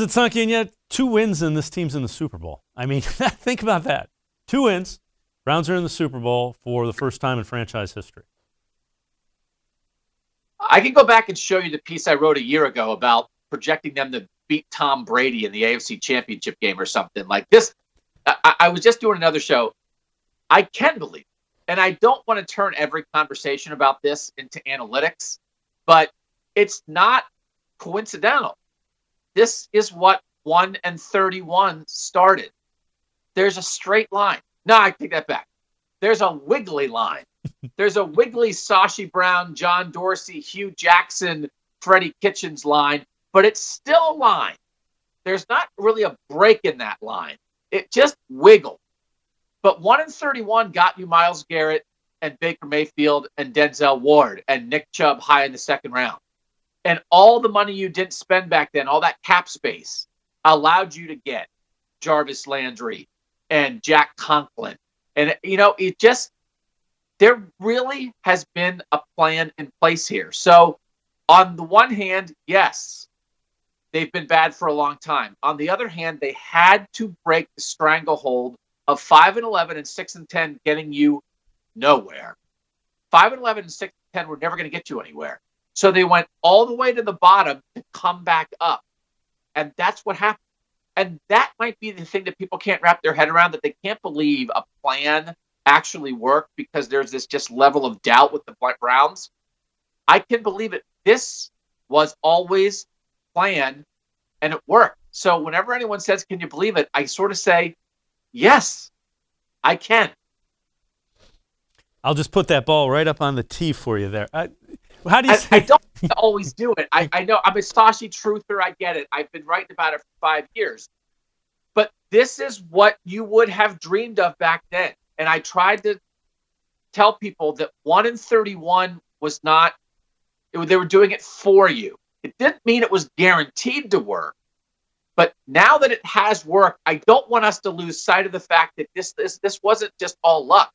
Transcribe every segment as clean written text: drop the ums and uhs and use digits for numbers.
It's sunk in yet. 2 wins and this team's in the Super Bowl. I mean, think about that. 2 wins. Browns are in the Super Bowl for the first time in franchise history. I can go back and show you the piece I wrote a year ago about projecting them to beat Tom Brady in the AFC Championship game or something like this. I was just doing another show. I can believe, and I don't want to turn every conversation about this into analytics, but it's not coincidental. This is what 1-31 started. There's a straight line. No, I take that back. There's a wiggly line. There's a wiggly Sashi Brown, John Dorsey, Hugh Jackson, Freddie Kitchens line, but it's still a line. There's not really a break in that line. It just wiggled. But 1-31 got you Myles Garrett and Baker Mayfield and Denzel Ward and Nick Chubb high in the second round. And all the money you didn't spend back then, all that cap space, allowed you to get Jarvis Landry and Jack Conklin. And, it just, there really has been a plan in place here. So on the one hand, yes, they've been bad for a long time. On the other hand, they had to break the stranglehold of 5-11 and 6-10 getting you nowhere. 5-11 and 6-10 were never going to get you anywhere. So they went all the way to the bottom to come back up. And that's what happened. And that might be the thing that people can't wrap their head around, that they can't believe a plan actually worked because there's this just level of doubt with the Browns. I can believe it. This was always planned, and it worked. So whenever anyone says, can you believe it? I sort of say, yes, I can. I'll just put that ball right up on the tee for you there. How do you I don't always do it. I know I'm a Sashi truther. I get it. I've been writing about it for 5 years. But this is what you would have dreamed of back then. And I tried to tell people that 1-31 was not, they were doing it for you. It didn't mean it was guaranteed to work. But now that it has worked, I don't want us to lose sight of the fact that this wasn't just all luck.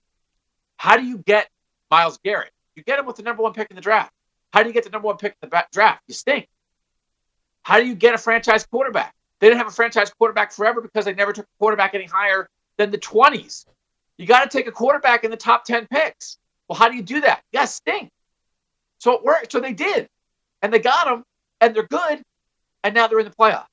How do you get Myles Garrett? You get him with the number 1 pick in the draft. How do you get the number 1 pick in the draft? You stink. How do you get a franchise quarterback? They didn't have a franchise quarterback forever because they never took a quarterback any higher than the 20s. You got to take a quarterback in the top 10 picks. Well, how do you do that? You got to stink. So it worked. So they did. And they got them, and they're good, and now they're in the playoffs.